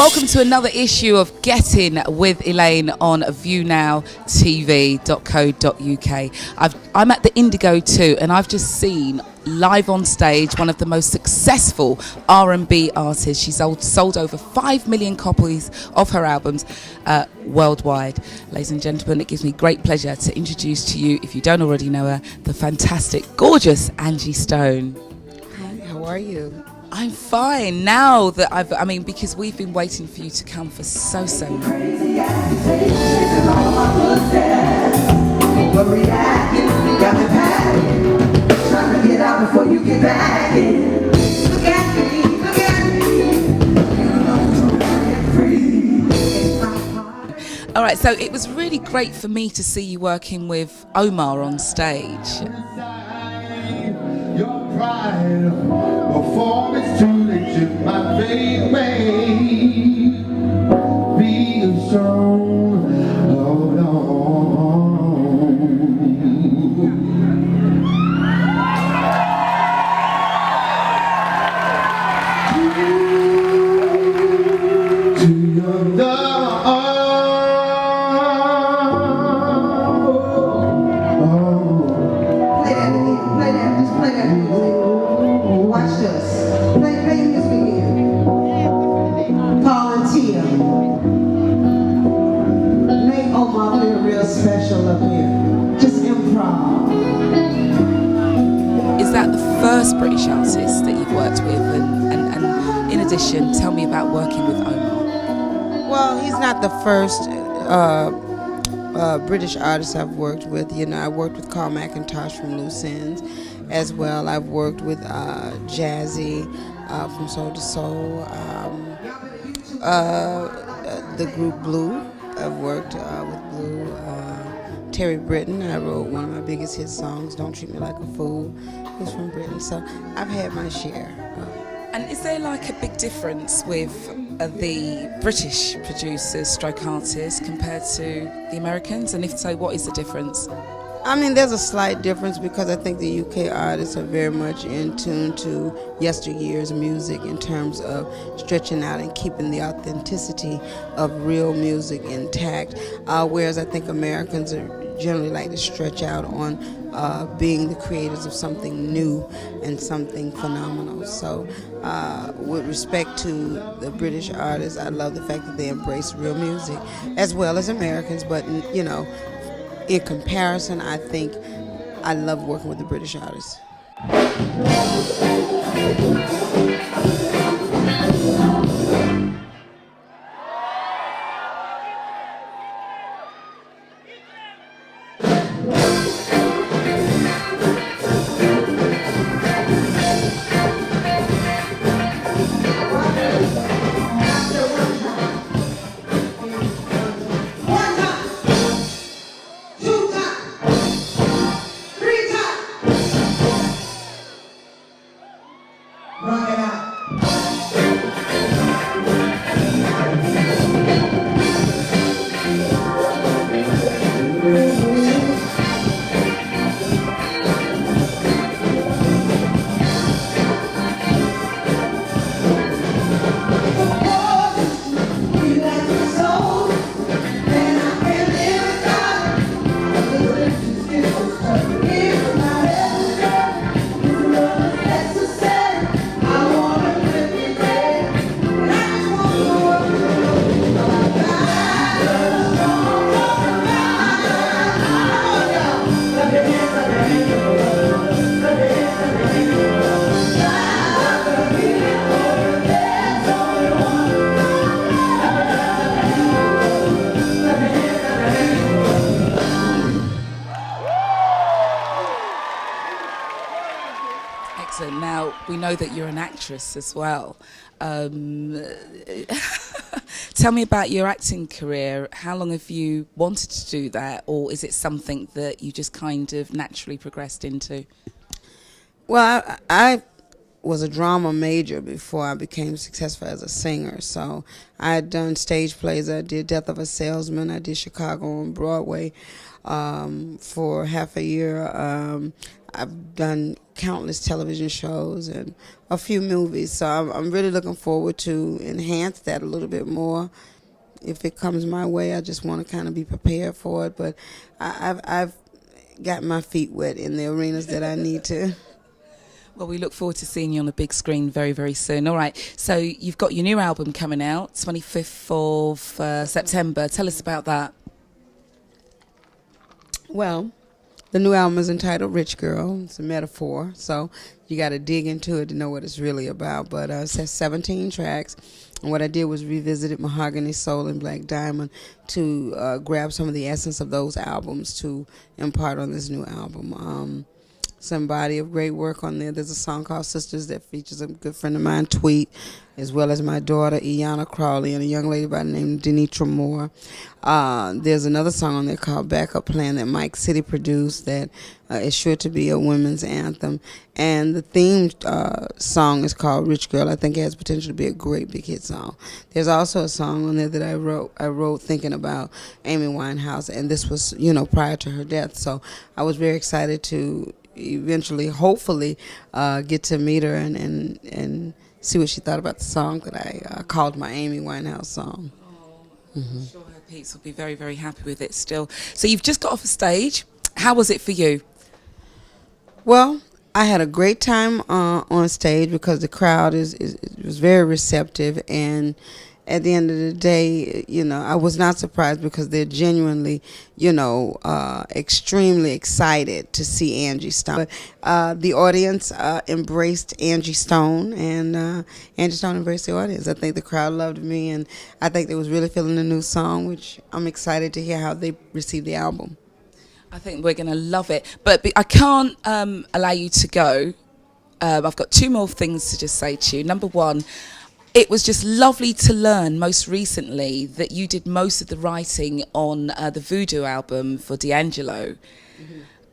welcome to another issue of Getting with Elayne on ViewNowTv.co.uk. I'm at the Indigo 2 and I've just seen live on stage one of the most successful R&B artists. She's sold over 5 million copies of her albums worldwide. Ladies and gentlemen, it gives me great pleasure to introduce to you, if you don't already know her, the fantastic, gorgeous Angie Stone. Hi, how are you? I'm fine now that because we've been waiting for you to come for so long. All right, so it was really great for me to see you working with Omar on stage. Your pride, performance to let my faith way. Be strong, hold on. To your love. Special up here. Just improv. Is that the first British artist that you've worked with? And in addition, tell me about working with Omar. Well, he's not the first British artist I've worked with. You know, I worked with Carl McIntosh from Loose Ends as well. I've worked with Jazzy from Soul to Soul. The group Blue. I've worked with Blue. Terry Britton, I wrote one of my biggest hit songs, Don't Treat Me Like a Fool. He's from Britain, so I've had my share. And is there like a big difference with the British producers, stroke artists, compared to the Americans? And if so, what is the difference? I mean, there's a slight difference because I think the UK artists are very much in tune to yesteryear's music in terms of stretching out and keeping the authenticity of real music intact, whereas I think Americans are generally like to stretch out on being the creators of something new and something phenomenal. So with respect to the British artists, I love the fact that they embrace real music as well as Americans, but you know, in comparison, I think I love working with the British artists. Now, we know that you're an actress as well. Tell me about your acting career. How long have you wanted to do that, or is it something that you just kind of naturally progressed into? Well, I was a drama major before I became successful as a singer. So I had done stage plays. I did Death of a Salesman. I did Chicago on Broadway for half a year. I've done countless television shows and a few movies. So I'm really looking forward to enhance that a little bit more. If it comes my way, I just want to kind of be prepared for it. But I've got my feet wet in the arenas that I need to. Well, we look forward to seeing you on the big screen very, very soon. All right, so you've got your new album coming out, 25th of September. Tell us about that. Well, the new album is entitled Rich Girl. It's a metaphor, so you got to dig into it to know what it's really about. But it has 17 tracks, and what I did was revisited Mahogany Soul and Black Diamond to grab some of the essence of those albums to impart on this new album. Some body of great work on there. There's a song called Sisters that features a good friend of mine, Tweet, as well as my daughter, Iyanna Crawley, and a young lady by the name of Denitra Moore. There's another song on there called Backup Plan that Mike City produced that is sure to be a women's anthem. And the theme song is called Rich Girl. I think it has potential to be a great big hit song. There's also a song on there that I wrote thinking about Amy Winehouse, and this was, prior to her death. So I was very excited to eventually, hopefully, get to meet her and see what she thought about the song that I called my Amy Winehouse song. I'm sure her peeps will be very, very happy with it still. So you've just got off a stage. How was it for you? Well, I had a great time on stage because the crowd was very receptive, and at the end of the day, I was not surprised because they're genuinely, extremely excited to see Angie Stone. But the audience embraced Angie Stone, and Angie Stone embraced the audience. I think the crowd loved me, and I think they was really feeling the new song, which I'm excited to hear how they receive the album. I think we're going to love it. But I can't allow you to go. I've got two more things to just say to you. Number one, it was just lovely to learn most recently that you did most of the writing on the Voodoo album for D'Angelo.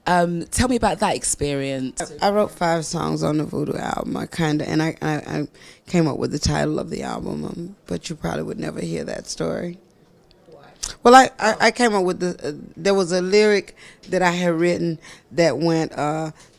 Mm-hmm. Tell me about that experience. I wrote 5 songs on the Voodoo album. I came up with the title of the album, but you probably would never hear that story. Well, I came up with there was a lyric that I had written that went,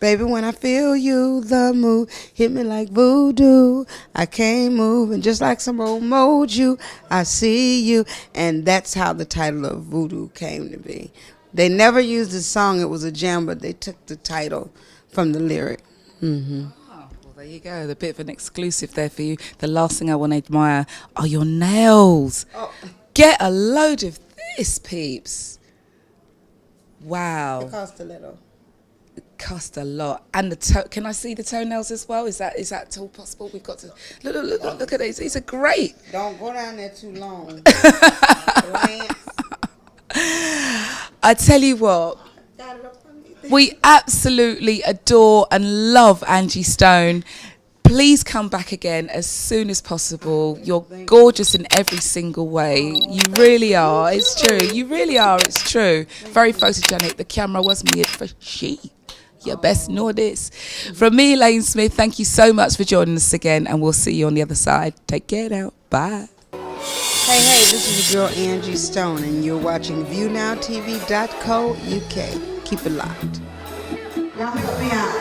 baby, when I feel you, the mood hit me like voodoo. I can't move, and just like some old mojo, I see you. And that's how the title of Voodoo came to be. They never used the song. It was a jam, but they took the title from the lyric. Mm-hmm. Oh, well, there you go. The bit of an exclusive there for you. The last thing I want to admire are your nails. Oh. Get a load of this, peeps. Wow. It cost a little. It cost a lot. And can I see the toenails as well? Is that at all possible? We've got to look at these. These are great. Don't go down there too long. I tell you what, we absolutely adore and love Angie Stone. Please come back again as soon as possible. You're gorgeous in every single way. You really are. It's true. You really are. It's true. Very photogenic. The camera was made for she. You best know this. From me, Elayne Smith, thank you so much for joining us again, and we'll see you on the other side. Take care now. Bye. Hey, this is your girl Angie Stone, and you're watching ViewNowTv.co.uk. Keep it locked. Y'all help me out.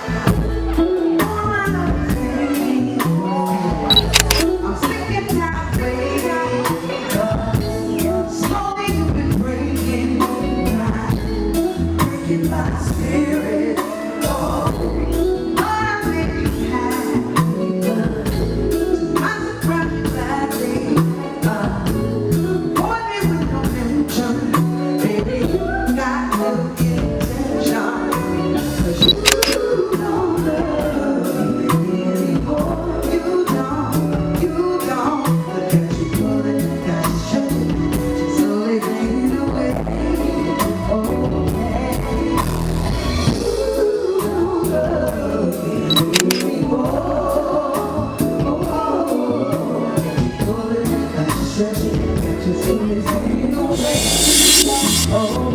Oh